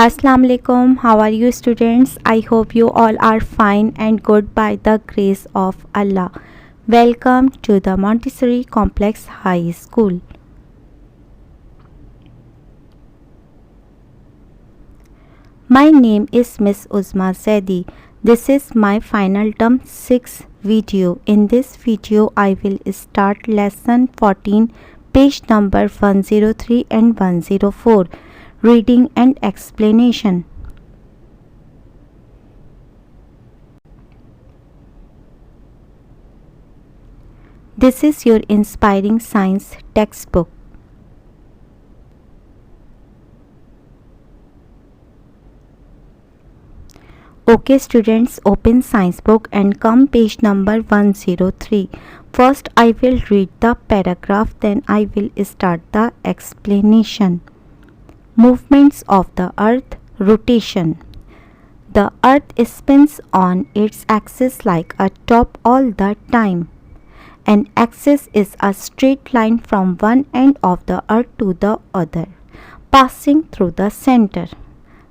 Assalamu alaikum. How are you students? I hope you all are fine and good by the grace of Allah. Welcome to the Montessori Complex High School. My name is Miss Uzma Zaidi. This is my final term 6 video. In this video I will start lesson 14, page number 103 and 104. Reading and explanation. This is your inspiring science textbook. Okay students, open science book and come page number 103. First I will read the paragraph, then I will start the explanation. Movements of the earth. Rotation. The earth spins on its axis like a top all the time. An axis is a straight line from one end of the earth to the other, passing through the center.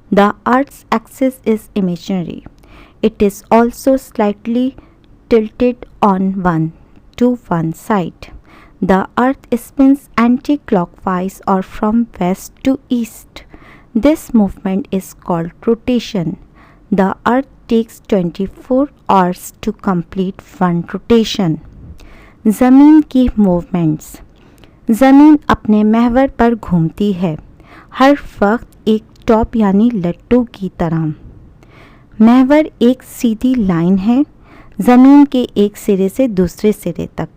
The earth's axis is imaginary. It is also slightly tilted to one side. The earth spins anti-clockwise or from west to east. This movement is called rotation. The earth takes 24 hours to complete one rotation. ज़मीन की movements. ज़मीन अपने महवर पर घूमती है, हर वक्त एक top यानी लट्टू की तरह. महवर एक सीधी लाइन है, ज़मीन के एक सिरे से दूसरे सिरे तक.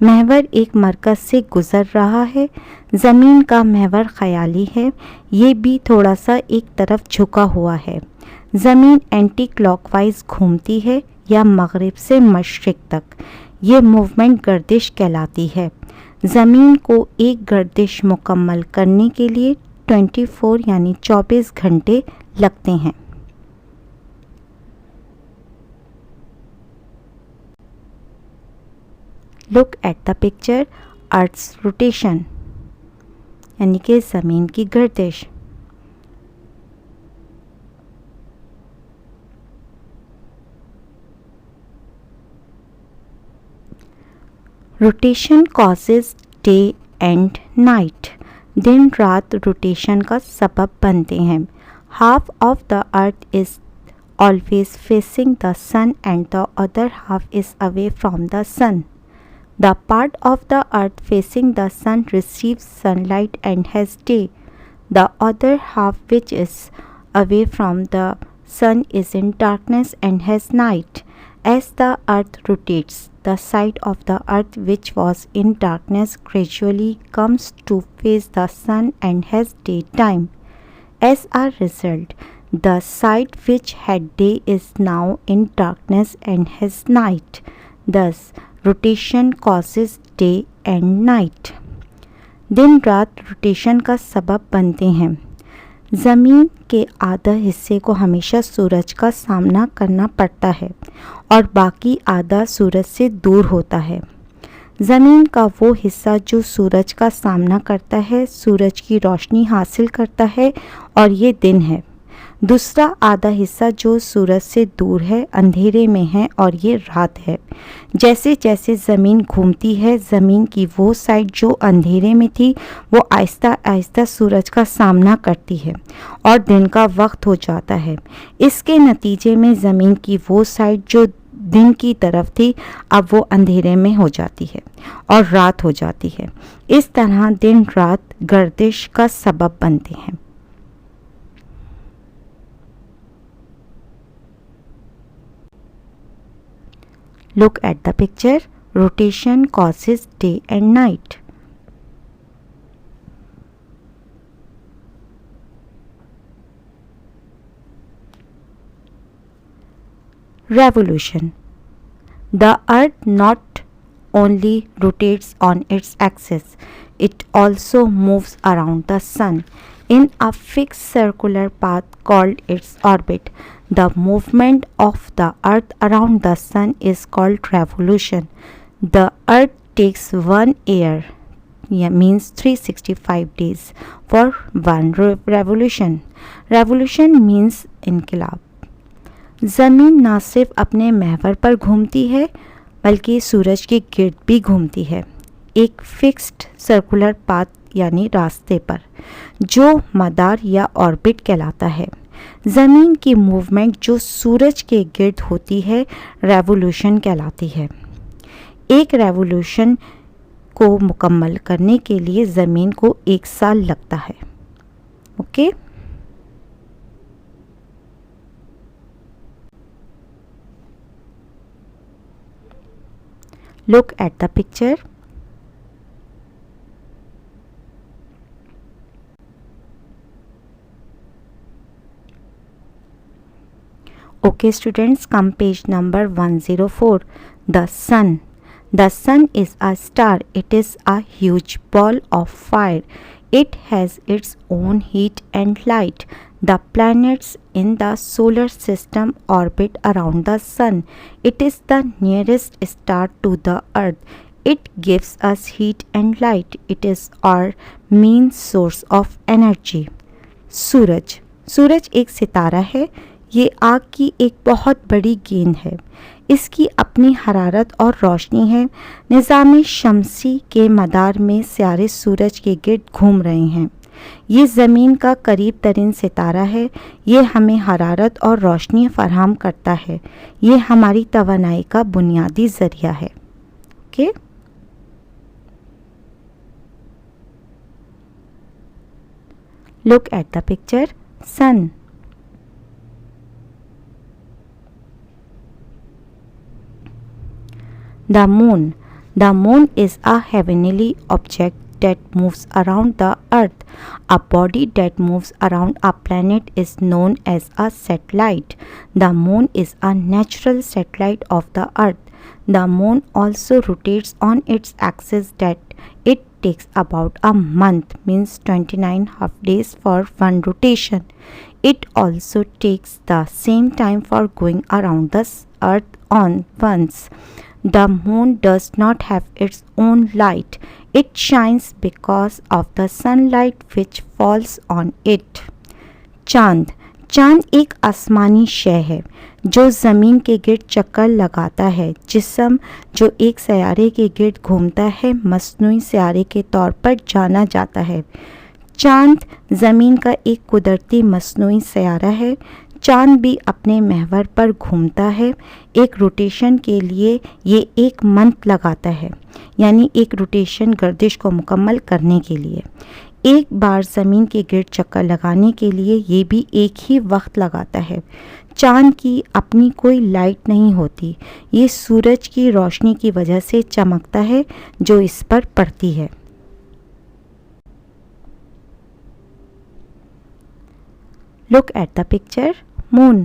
महवर एक मरकज़ से गुज़र रहा है. ज़मीन का महवर ख़याली है, ये भी थोड़ा सा एक तरफ झुका हुआ है. ज़मीन एंटी क्लॉकवाइज घूमती है या मग़रिब से मशरिक़ तक. ये मूवमेंट गर्दिश कहलाती है. ज़मीन को एक गर्दिश मुकम्मल करने के लिए 24 यानी 24 घंटे लगते हैं. Look at the picture. Earth's rotation यानी कि ज़मीन की गर्दिश. Rotation causes day and night. दिन रात रोटेशन का सबब बनते हैं. Half of the earth is always facing the sun and the other half is away from the sun. The part of the earth facing the sun receives sunlight and has day. The other half, which is away from the sun, is in darkness and has night. As the earth rotates, the side of the earth which was in darkness gradually comes to face the sun and has daytime. As a result, the side which had day is now in darkness and has night. Thus, rotation causes day and night. दिन रात rotation का सबब बनते हैं. ज़मीन के आधा हिस्से को हमेशा सूरज का सामना करना पड़ता है और बाकी आधा सूरज से दूर होता है. ज़मीन का वो हिस्सा जो सूरज का सामना करता है सूरज की रोशनी हासिल करता है और ये दिन है. दूसरा आधा हिस्सा जो सूरज से दूर है अंधेरे में है और ये रात है. जैसे जैसे ज़मीन घूमती है ज़मीन की वो साइड जो अंधेरे में थी वो आहिस्ता आहिस्ता सूरज का सामना करती है और दिन का वक्त हो जाता है. इसके नतीजे में ज़मीन की वो साइड जो दिन की तरफ थी अब वो अंधेरे में हो जाती है और रात हो जाती है. इस तरह दिन रात गर्दिश का सबब बनते हैं. Look at the picture. Rotation causes day and night. Revolution. The earth not only rotates on its axis, it also moves around the sun in a fixed circular path called its orbit. The movement of the earth around the sun is called revolution. The earth takes 1 year means 365 days for one revolution. Revolution means इनकलाब. ज़मीन ना सिर्फ अपने महवर पर घूमती है बल्कि सूरज के गिर्द भी घूमती है, एक फिक्स्ड सर्कुलर पाथ यानी रास्ते पर, जो मदार या ऑर्बिट कहलाता है. ज़मीन की मूवमेंट जो सूरज के गिर्द होती है रेवोल्यूशन कहलाती है. एक रेवोल्यूशन को मुकम्मल करने के लिए ज़मीन को 1 साल लगता है. Okay. Look at the picture. Okay students, come page number 104. The sun. The sun is a star. It is a huge ball of fire. It has its own heat and light. The planets in the solar system orbit around the sun. It is the nearest star to the earth. It gives us heat and light. It is our main source of energy. सूरज. सूरज एक सितारा है. ये आग की एक बहुत बड़ी गेंद है. इसकी अपनी हरारत और रोशनी है. निज़ाम शमसी के मदार में सियारे सूरज के गिर्द घूम रहे हैं. ये ज़मीन का करीब तरीन सितारा है. ये हमें हरारत और रोशनी फराहम करता है. ये हमारी तवानाई का बुनियादी ज़रिया है. Okay. Look at the picture. Sun. The moon. The moon is a heavenly object that moves around the earth. A body that moves around a planet is known as a satellite. The moon is a natural satellite of the earth. The moon also rotates on its axis that it takes about a month, means 29 half days for one rotation. It also takes the same time for going around the earth on once. The moon does not have its own light. It shines because of the sunlight which falls on it. चांद. चांद एक आसमानी शय है जो ज़मीन के गिर्द चक्कर लगाता है. जिस्म जो एक सैयारे के गिर्द घूमता है मस्नूई सैयारे के तौर पर जाना जाता है. चांद ज़मीन का एक कुदरती मस्नूई सैयारा है. चांद भी अपने महवर पर घूमता है. एक रोटेशन के लिए ये 1 मंथ लगाता है, यानी एक रोटेशन गर्दिश को मुकम्मल करने के लिए. एक बार ज़मीन के गिर्द चक्कर लगाने के लिए ये भी एक ही वक्त लगाता है. चांद की अपनी कोई लाइट नहीं होती. ये सूरज की रोशनी की वजह से चमकता है जो इस पर पड़ती है. Look at the picture. Moon.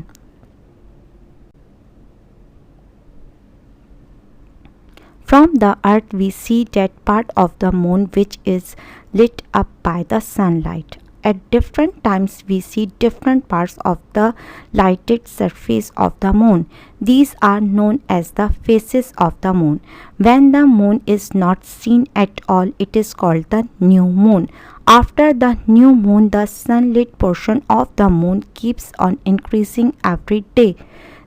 From the earth we see that part of the moon which is lit up by the sunlight. At different times we see different parts of the lighted surface of the moon. These are known as the phases of the moon. When the moon is not seen at all, it is called the new moon. After the new moon, the sunlit portion of the moon keeps on increasing every day.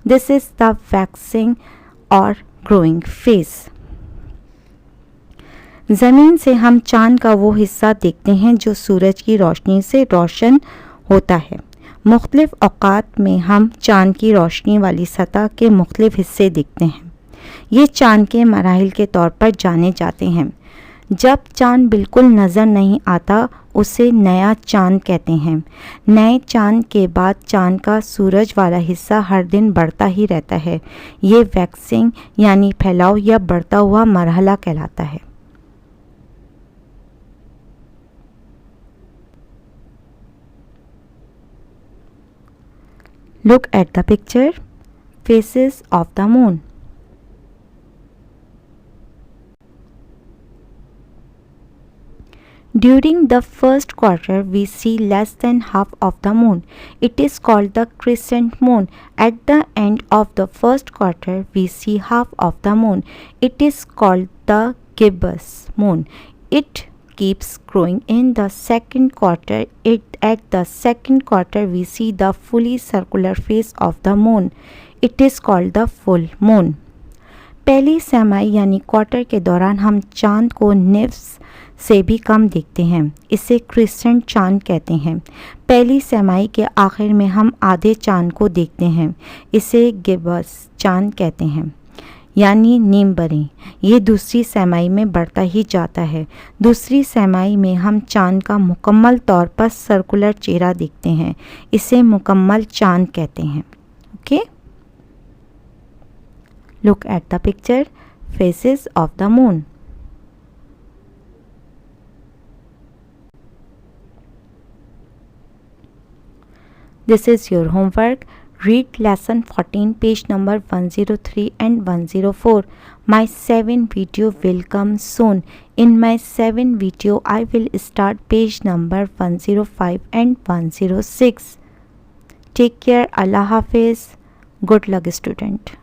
This is the waxing or growing phase. ज़मीन से हम चाँद का वो हिस्सा देखते हैं जो सूरज की रोशनी से रोशन होता है. मुख्तलिफ औक़ात में हम चाँद की रोशनी वाली सतह के मुख्तलिफ हिस्से देखते हैं. ये चाँद के मराहिल के तौर पर जाने जाते हैं. जब चाँद बिल्कुल नज़र नहीं आता उसे नया चाँद कहते हैं. नए चाँद के बाद चाँद का सूरज वाला हिस्सा हर दिन बढ़ता ही रहता है. ये वैक्सिंग यानी फैलाव या बढ़ता हुआ मरहला कहलाता है. Look at the picture. Phases of the moon. During the first quarter, we see less than half of the moon. It is called the crescent moon. At the end of the first quarter, we see half of the moon. It is called the gibbous moon. It keeps growing in the second quarter. At the second quarter, we see the fully circular face of the moon. It is called the full moon. पहली सैमाई यानी quarter के दौरान हम चांद को निफ्स से भी कम देखते हैं। इसे क्रिसेंट चांद कहते हैं। पहली सैमाई के आखिर में हम आधे चांद को देखते हैं। इसे गिब्बस चांद कहते हैं, यानी नीम बरें। ये दूसरी सैमाई में बढ़ता ही जाता है। दूसरी सैमाई में हम चांद का मुकम्मल तौर पर सर्कुलर चेहरा देखते हैं। इसे मुकम्मल चांद कहते हैं। Okay, look at the picture, faces of the moon. This is your homework. Read lesson 14, page number 103 and 104. My 7 video will come soon. In my 7 video, I will start page number 105 and 106. Take care. Allah Hafiz. Good luck, student.